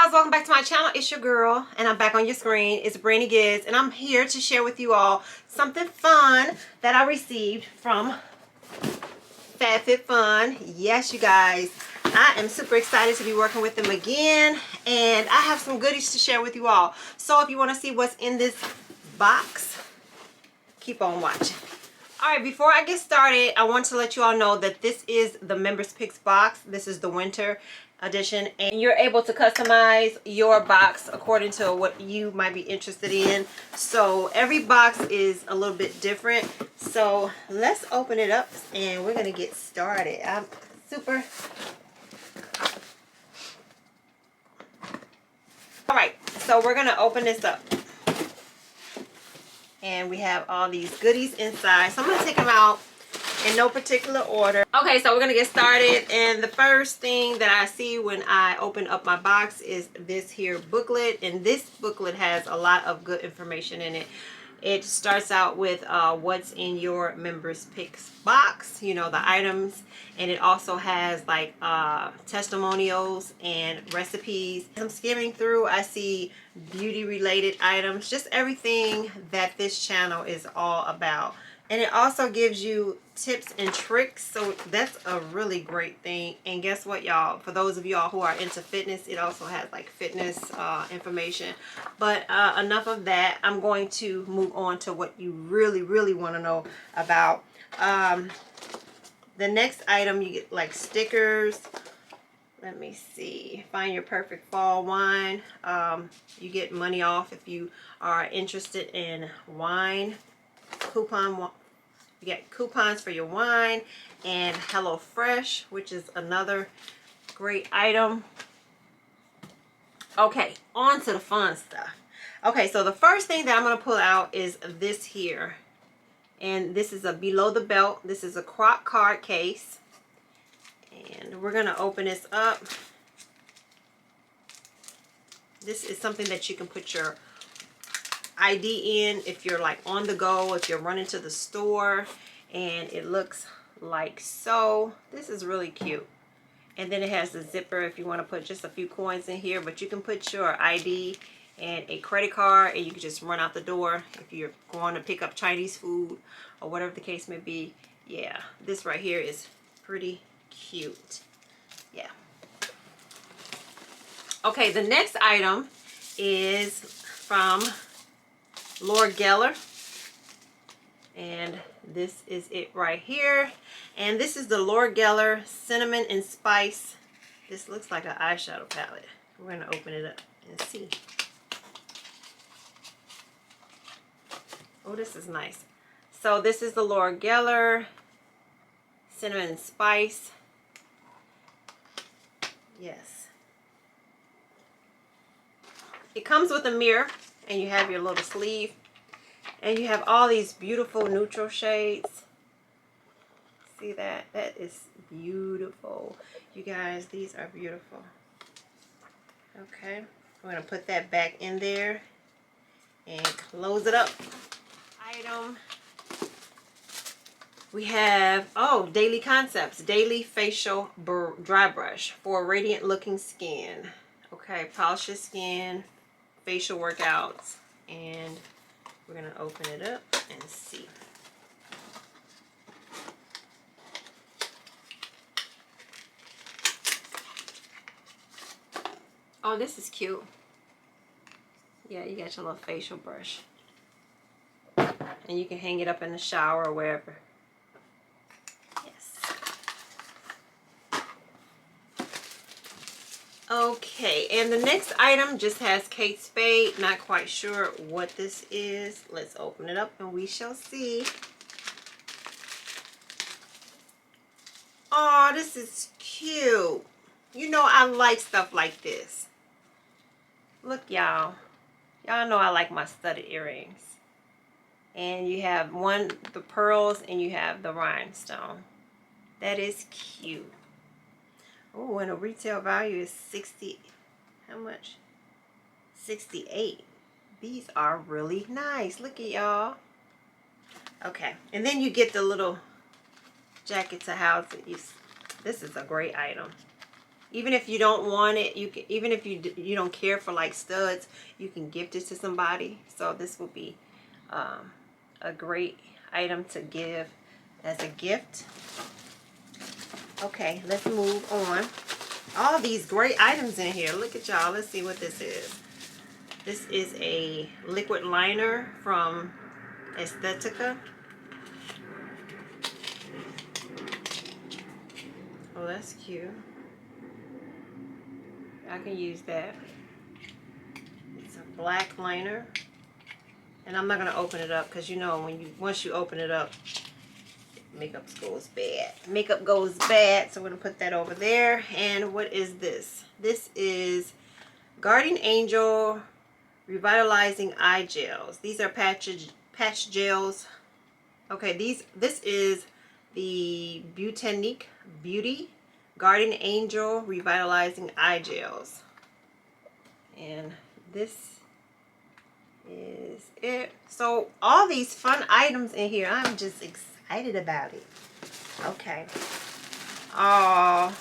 guys, welcome back to my channel. It's your girl and I'm back on your screen. It's Brandy Giz and I'm here to share with you all something fun that I received from Fabfitfun. Yes, you guys, I am super excited to be working with them again, and I have some goodies to share with you all. So if you want to see what's in this box, keep on watching. Alright, before I get started, I want to let you all know that this is the Members Picks box. This is the winter edition, and you're able to customize your box according to what you might be interested in. So every box is a little bit different. So let's open it up and we're going to get started. I'm super... Alright, so we're going to open this up. And we have all these goodies inside. So I'm going to take them out in no particular order. Okay, so we're going to get started. And the first thing that I see when I open up my box is this here booklet. And this booklet has a lot of good information in it. It starts out with what's in your Members Picks box, you know, the items. And it also has like testimonials and recipes. As I'm skimming through, I see beauty related items, just everything that this channel is all about. And it also gives you tips and tricks, so that's a really great thing. And guess what, y'all, for those of y'all who are into fitness, it also has like fitness information. But enough of that. I'm going to move on to what you really want to know about. The next item, you get like stickers. Let me see. Find your perfect fall wine. You get money off if you are interested in wine. You get coupons for your wine, and HelloFresh, which is another great item. Okay, on to the fun stuff. Okay, so the first thing that I'm going to pull out is this here. And this is a below the belt. This is a crock card case. And we're going to open this up. This is something that you can put your ID in if you're like on the go, if you're running to the store, and it looks like so. This is really cute. And then it has the zipper if you want to put just a few coins in here, but you can put your ID and a credit card, and you can just run out the door if you're going to pick up Chinese food or whatever the case may be. Yeah, this right here is pretty cute. Yeah. Okay, the next item is from Laura Geller, and this is it right here. And this is the Laura Geller Cinnamon and Spice. This looks like an eyeshadow palette. We're going to open it up and see. Oh, this is nice. So this is the Laura Geller Cinnamon and Spice. Yes. It comes with a mirror, and you have your little sleeve, and you have all these beautiful neutral shades. See that? That is beautiful. You guys, these are beautiful. Okay, we're going to put that back in there and close it up. Item. We have, oh, Daily Concepts. Daily Facial Dry Brush for radiant looking skin. Okay, polish your skin, facial workouts, and we're going to open it up and see. Oh, this is cute. Yeah, you got your little facial brush. And you can hang it up in the shower or wherever. Yes. Okay, and the next item just has Kate Spade. Not quite sure what this is. Let's open it up and we shall see. Oh, this is cute. You know I like stuff like this. Look, y'all. Y'all know I like my studded earrings. And you have the pearls, and you have the rhinestone. That is cute. Oh, and the retail value is 60. How much? 68. These are really nice. Look at y'all. Okay, and then you get the little jacket to house it. This is a great item. Even if you don't want it, you can, even if you don't care for like studs, you can gift it to somebody. So this will be a great item to give as a gift. Okay, let's move on. All these great items in here. Look at y'all. Let's see what this is. This is a liquid liner from Estetica. Oh, that's cute. I can use that. It's a black liner. And I'm not going to open it up because you know once you open it up, makeup goes bad. Makeup goes bad. So we're going to put that over there. And what is this? This is Guardian Angel Revitalizing Eye Gels. These are patch gels. Okay, this is the Botanique Beauty Guardian Angel Revitalizing Eye Gels. And this is it. So all these fun items in here. I'm just excited about it. Okay. Oh,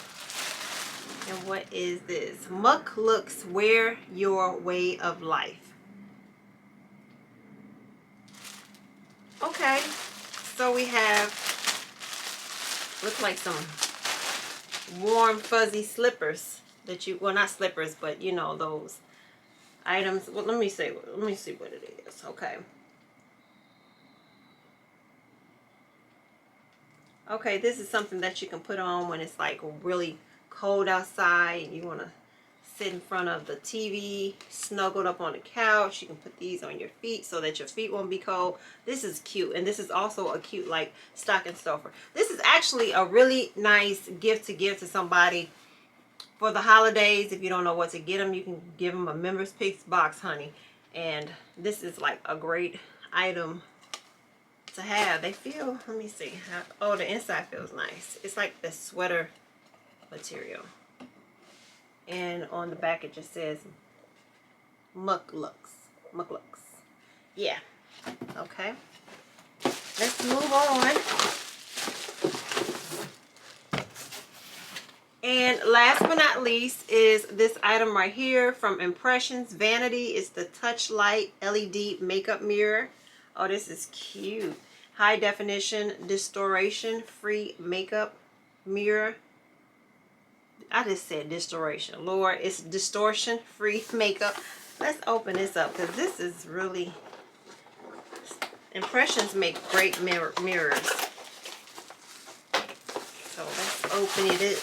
and what is this? Muck Looks Wear Your Way of Life. Okay. So we have, look like some warm fuzzy slippers that you, well, not slippers, but you know those items. Well, let me see what it is. Okay. Okay, this is something that you can put on when it's like really cold outside and you want to sit in front of the TV, snuggled up on the couch. You can put these on your feet so that your feet won't be cold. This is cute, and this is also a cute like stocking stuffer. This is actually a really nice gift to give to somebody for the holidays. If you don't know what to get them, you can give them a Members Picks box, honey. And this is like a great item to have. They feel, let me see. Oh, the inside feels nice. It's like the sweater material. And on the back it just says Muck Looks. Muck Looks. Yeah. Okay. Let's move on. And last but not least is this item right here from Impressions Vanity. It's the Touch Light LED makeup mirror. Oh, this is cute. High definition distortion free makeup mirror. I just said distortion. Lord, it's distortion free makeup. Let's open this up because this is really, Impressions make great mirrors. So let's open it.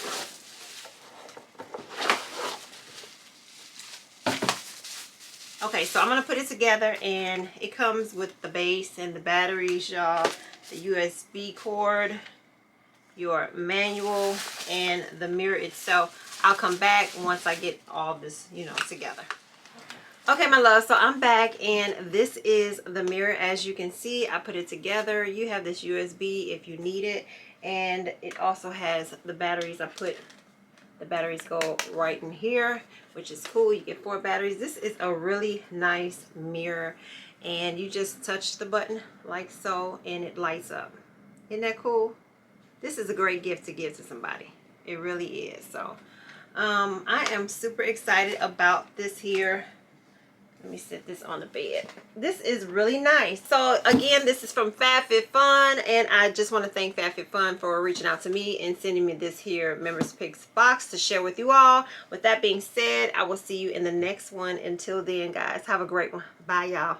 Okay, so I'm going to put it together, and it comes with the base and the batteries, y'all, the USB cord, your manual, and the mirror itself. I'll come back once I get all this, you know, together. Okay, my love, so I'm back, and this is the mirror. As you can see, I put it together. You have this USB if you need it, and it also has the batteries. The batteries go right in here, which is cool. You get 4 batteries. This is a really nice mirror, and you just touch the button like so, and it lights up. Isn't that cool? This is a great gift to give to somebody. It really is. So I am super excited about this here. Let me set this on the bed. This is really nice. So again, this is from Fabfitfun, and I just want to thank Fabfitfun for reaching out to me and sending me this here Members Picks box to share with you all. With that being said, I will see you in the next one. Until then, guys, have a great one. Bye, y'all.